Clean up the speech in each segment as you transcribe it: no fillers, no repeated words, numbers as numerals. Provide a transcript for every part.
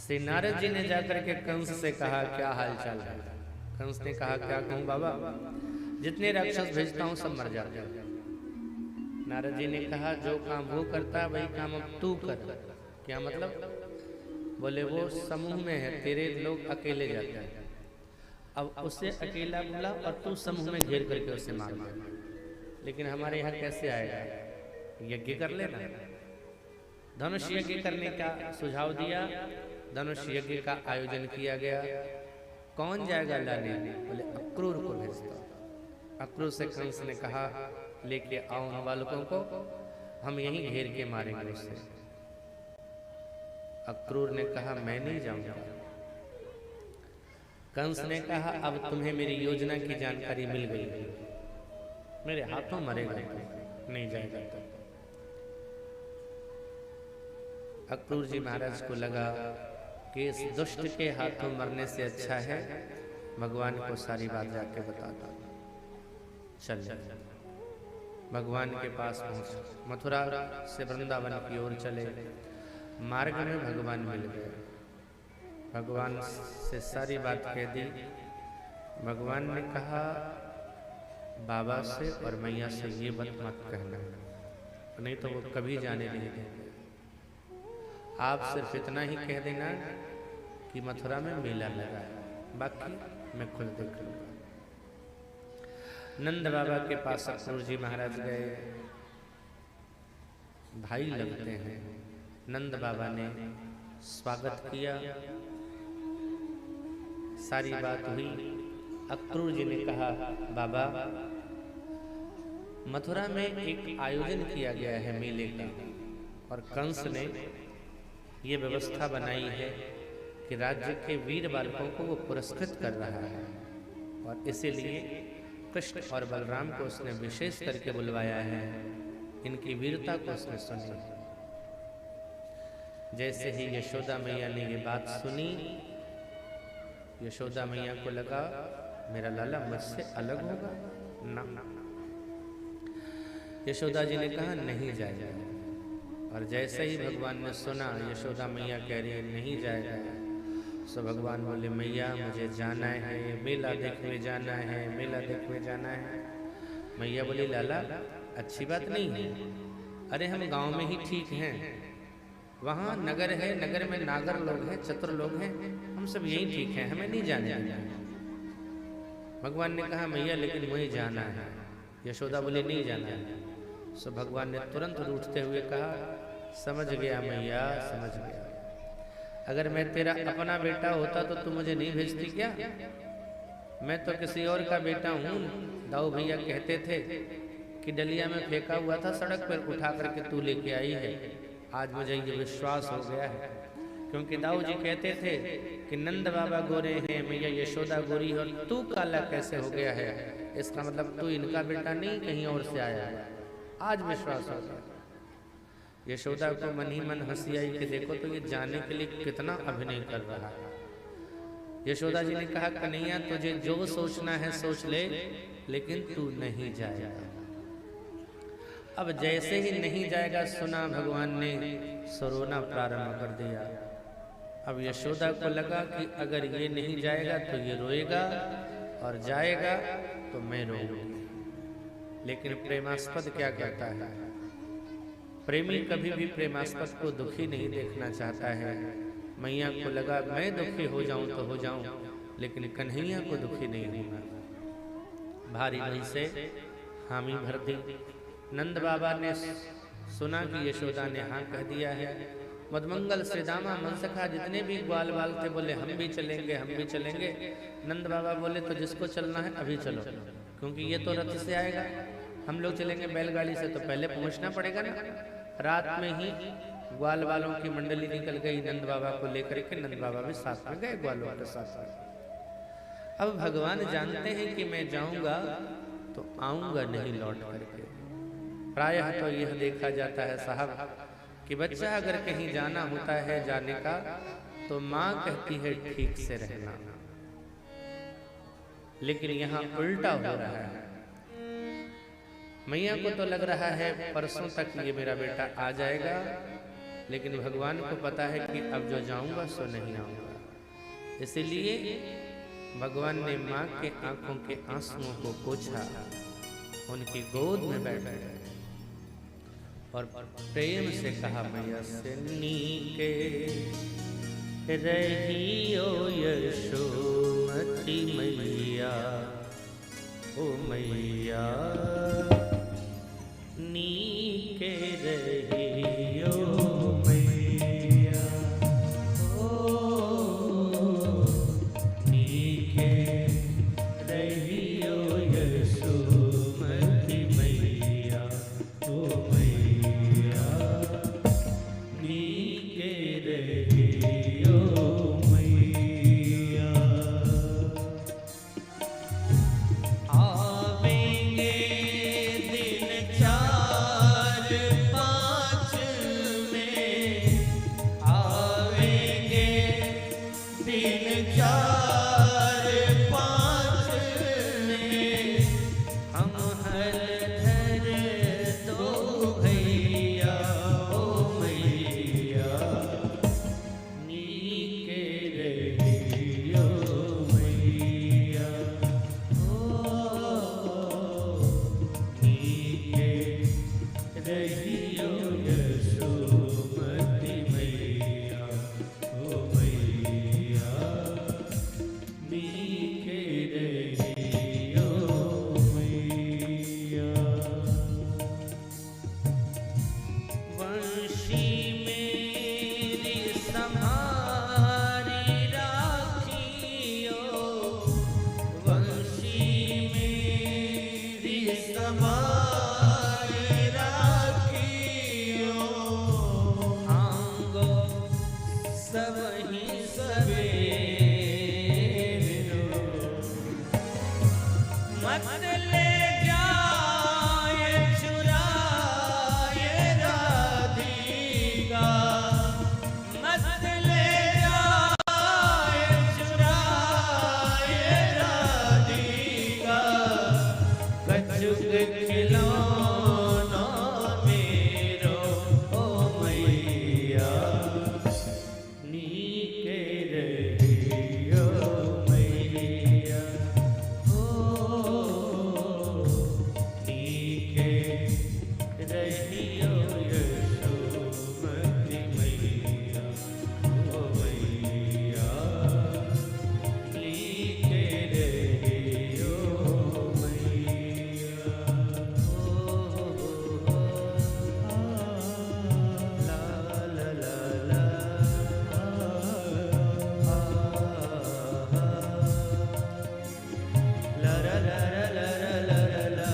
श्री नारद जी ने जाकर के कंस से कहा क्या हाल चाल है। कंस ने कहा क्या कहूँ बाबा, जितने राक्षस भेजता हूँ सब मर जाते हैं। नारद जी ने कहा जो काम वो करता है वही काम अब तू कर। क्या मतलब? बोले वो समूह में है, तेरे लोग अकेले जाते हैं, अब उसे अकेला बुला और तू समूह में घेर करके उसे मार दे। लेकिन हमारे यहाँ कैसे आएगा, यज्ञ कर लेना। धनुष यज्ञ करने का सुझाव दिया, धनुष यज्ञ का आयोजन किया गया। कौन जाएगा लाने? बोले अक्रूर को भेजता। अक्रूर से कंस ने कहा लेके आओ उन बालकों को, हम यहीं घेर के मारेंगे उसे। अक्रूर ने कहा मैं नहीं जाऊंगा। कंस ने कहा अब तुम्हें मेरी योजना की जानकारी मिल गई, मेरे हाथों मरेगा तो नहीं जाएगा। तो अक्रूर जी महाराज को लगा कि इस दुष्ट के हाथों मरने से अच्छा है भगवान को सारी बात जाके बता दो। चल भगवान के पास पहुंच, मथुरा से वृंदावन की ओर चले। मार्ग में भगवान मिल गए, भगवान से सारी बात कह दी। भगवान ने कहा बाबा से और मैया से ये बात मत कहना, नहीं तो वो कभी जाने नहीं देंगे। आप सिर्फ इतना ही कह देना कि मथुरा में मेला लगा है, बाकी मैं खुद देख लूंगा। नंद बाबा के पास अक्रूर जी महाराज गए, भाई लगते हैं। नंद बाबा ने स्वागत किया, सारी बात हुई। अक्रूर जी ने कहा बाबा मथुरा में एक आयोजन किया गया है मेले का, और कंस ने ये व्यवस्था बनाई है कि राज्य के वीर बालकों को वो पुरस्कृत कर रहा है, और इसीलिए कृष्ण और बलराम को उसने विशेष करके बुलवाया है, इनकी वीरता को उसने सुनी। जैसे ही यशोदा मैया ने ये बात सुनी, यशोदा मैया को लगा मेरा लाला मुझसे अलग होगा ना। यशोदा जी ने कहा नहीं जाएगा, और जैसे ही भगवान ने सुना यशोदा मैया कह रही है नहीं जाएगा, सो भगवान बोले मैया मुझे जाना है, मेला देखने जाना है, मेला देखने जाना है। मैया बोली लाला अच्छी बात नहीं है, अरे हम गांव में ही ठीक हैं, वहाँ नगर है, नगर में नागर लोग हैं, चतुर लोग हैं, हम सब यही ठीक हैं, हमें नहीं जाने देना। भगवान ने कहा मैया लेकिन मुझे जाना है। यशोदा बोली नहीं जाना है। सो भगवान ने तुरंत रूठते हुए कहा समझ गया मैया, समझ गया, अगर मैं तेरा अपना बेटा होता तो तू मुझे नहीं भेजती क्या? मैं तो किसी और का बेटा हूँ। दाऊ भैया कहते थे कि डलिया में फेंका हुआ था, सड़क पर उठा करके तू लेके आई है। आज मुझे ये विश्वास हो गया है, क्योंकि दाऊ जी कहते थे कि नंद बाबा गोरे हैं, मैया यशोदा गोरी, और तू काला कैसे हो गया है? इसका मतलब तू इनका बेटा नहीं, कहीं और से आया है। आज विश्वास हो गया। यशोदा को मन ही मन हंसी आई कि देखो तो ये जाने के लिए कितना अभिनय कर रहा है। यशोदा जी ने कहा कन्हैया तुझे जो सोचना है सोच ले, लेकिन तू नहीं जाएगा। अब जैसे ही नहीं जाएगा सुना भगवान ने सरोना प्रारंभ कर दिया। अब यशोदा को लगा कि अगर ये नहीं जाएगा तो ये रोएगा, और जाएगा तो मैं रोऊंगी। लेकिन प्रेमास्पद क्या कहता है, प्रेमी कभी भी प्रेमास्पद को दुखी नहीं देखना चाहता है। मैया को लगा मैं दुखी हो जाऊं तो हो जाऊं, लेकिन कन्हैया को दुखी नहीं होना। भारी मन से हामी भर दी। नंद बाबा ने सुना कि यशोदा ने हाँ कह दिया है। मधुमंगल श्रीदामा मनसखा जितने भी ग्वाल बाल थे बोले हम भी चलेंगे, हम भी चलेंगे। नंद बाबा बोले तो जिसको चलना है अभी चलो, क्योंकि ये तो रथ से आएगा, हम लोग चलेंगे बैलगाड़ी से तो पहले पहुंचना पड़ेगा ना। रात में ही ग्वाल वालों की मंडली निकल गई नंद बाबा को लेकर के। नंद बाबा भी साथ में गए ग्वालों के साथ। अब भगवान जानते हैं कि मैं जाऊंगा तो आऊंगा नहीं लौट करके। प्रायः तो यह देखा जाता है साहब कि बच्चा अगर कहीं जाना होता है जाने का तो माँ कहती है ठीक से रहना, लेकिन यहाँ उल्टा हो रहा है। मैया को तो लग रहा है परसों तक ये मेरा बेटा आ जाएगा, लेकिन भगवान को पता है कि अब जो जाऊंगा सो नहीं आऊंगा। इसलिए भगवान ने माँ के आंखों के आंसुओं को पोंछा, उनकी गोद में बैठ गए और प्रेम से कहा, मैया से नीके रहियो यशोमती मैया, ओ मैया नीके रहियो मैया, ओ नीके रहियो यशोमती मैया, ओ मैया नीके रहियो मैया। आवेंगे दिन 4-5 में, आवेंगे दिन 4-5 में, हम हल धर दो भैया, ओ मैया नीके रहियो मैया, ओ नीके रहियो यशोमती मैया, ओ मैया नीके रहियो मैया। वंशी मेरी सम्हारी राखियो, वंशी मेरी सम्हारी राखियो, आंगो सबही सवेरो, मत ले जाए चुराए राधिका, मत ले जाए चुराए राधिका, कछुक खिलौना मेरो, ओ मैया नीके रहियो मैया, ओ नीके रहियो यशोमती मैया, ओ मैया नीके रहियो मैया, ला ला ला ला, ला ला ला ला ला ला ला।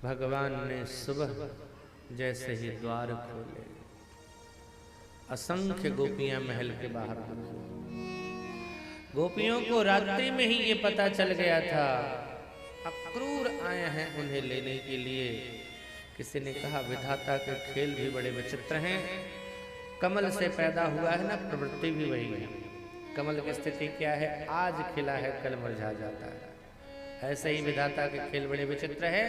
भगवान ने सुबह जैसे ही द्वार खोले, असंख्य गोपियां महल के बाहर पहुंची। गोपियों को रात्रि में ही ये पता चल गया था अक्रूर आए हैं उन्हें लेने के लिए। किसी ने कहा विधाता के खेल भी बड़े विचित्र हैं, कमल से पैदा हुआ है ना, प्रवृत्ति भी वही है। कमल की स्थिति क्या है, आज खिला है कल मुरझा जाता है। ऐसे ही विधाता के खेल बड़े विचित्र है।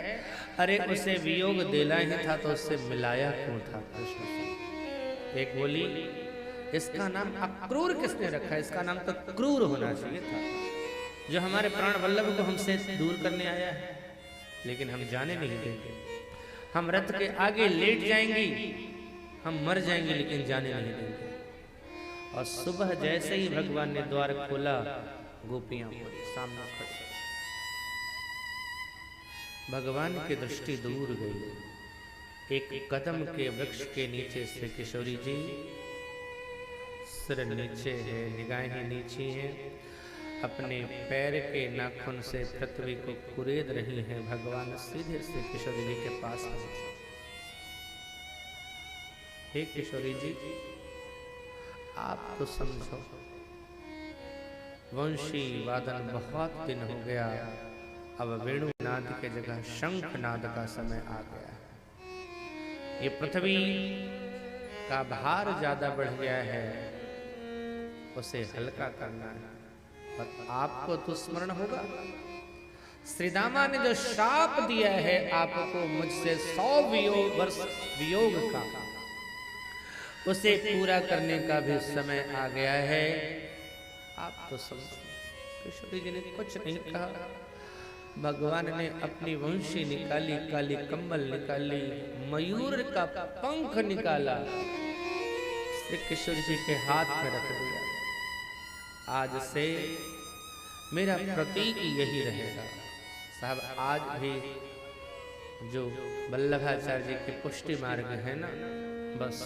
अरे उसे वियोग देना ही था तो उससे मिलाया क्यों था कृष्ण से। एक बोली, इसका नाम अक्रूर किसने रखा, इसका नाम तो क्रूर होना चाहिए था, जो हमारे प्राण वल्लभ को हमसे दूर करने आया है। लेकिन हम जाने नहीं देंगे, हम रथ के आगे लेट जाएंगी, हम मर जाएंगे, लेकिन जाने नहीं देंगे। और सुबह जैसे ही भगवान ने द्वार खोला, गोपियां सामने खड़ी। भगवान की दृष्टि दूर गई। एक कदम के वृक्ष के नीचे से किशोरी जी सिर नीचे है, निगाहें नीची हैं, अपने पैर के नाखून से पृथ्वी को कुरेद रही हैं। भगवान सीधे से किशोरी जी के पास पहुंचे। हे किशोरी जी, आप तो समझो, वंशी वादन बहुत दिन हो गया, अब वेणुनाद के जगह शंखनाद का समय आ गया है। ये पृथ्वी का भार ज्यादा बढ़ गया है, उसे हल्का करना है। और आपको तो स्मरण होगा, श्रीदामा ने जो शाप दिया है आपको मुझसे 100 वर्ष वियोग का, उसे पूरा करने का भी समय आ गया है। आप तो सब किशोरी जी ने कुछ नहीं कहा। भगवान ने अपनी वंशी निकाली, काली कंबल निकाली, मयूर का पंख निकाला, श्री किशोर जी के हाथ में रख दिया। आज से मेरा प्रतीक यही रहेगा। साहब आज भी जो वल्लभाचार्य जी के पुष्टि मार्ग है ना, बस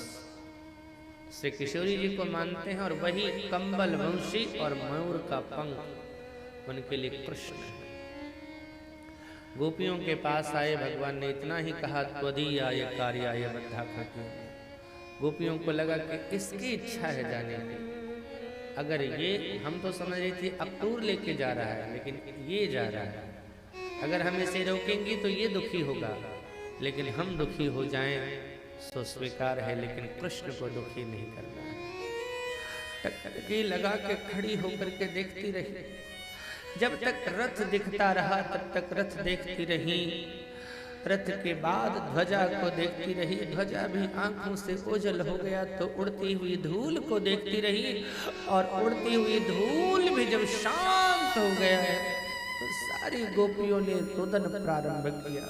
श्री किशोरी जी को मानते हैं और वही कंबल वंशी और मयूर का पंख उनके लिए कृष्ण है। गोपियों के पास आए, भगवान ने इतना ही कहा, त्वदीयाय कार्याय बद्धा खाती। गोपियों को लगा कि इसकी इच्छा है जाने की। अगर ये, हम तो समझ रही थी अक्रूर लेके जा रहा है, लेकिन ये जा रहा है, अगर हम इसे रोकेंगे तो ये दुखी होगा, लेकिन हम दुखी हो जाएं तो स्वीकार है, लेकिन कृष्ण को दुखी नहीं करना है। टकटकी लगा के खड़ी होकर के देखती रही। जब तक रथ दिखता रहा तब तक रथ देखती रही। रथ के बाद ध्वजा को देखती रही। ध्वजा भी आंखों से ओझल हो गया तो उड़ती हुई धूल को देखती रही, और उड़ती हुई धूल भी जब शांत हो गया तो सारी गोपियों ने रुदन प्रारंभ किया।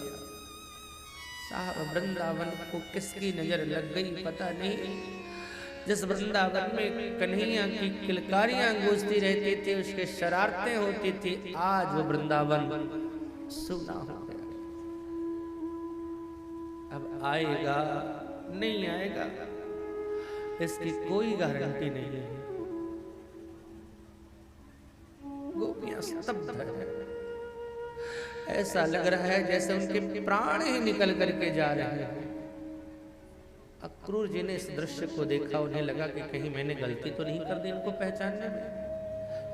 साहब वृंदावन को किसकी नजर लग गई पता नहीं। जिस वृंदावन में कन्हैया की किलकारियां गूंजती रहती थी, उसके शरारतें होती थी, आज वो वृंदावन सुना हो गया। अब आएगा नहीं आएगा इसकी कोई गारंटी नहीं है। गोपियां स्तब्ध है। ऐसा लग रहा है जैसे उनके प्राण ही निकल करके जा रहे हैं। अक्रूर जी ने इस दृश्य को देखा, उन्हें लगा कि कहीं मैंने गलती तो नहीं कर दी इनको पहचानने में,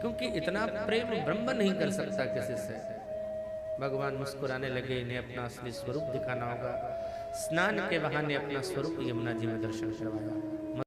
क्योंकि इतना प्रेम ब्रह्म नहीं कर सकता किसी से। भगवान मुस्कुराने लगे, इन्हें अपना असली स्वरूप दिखाना होगा। स्नान के बहाने अपना स्वरूप यमुना जी में दर्शन करवाया।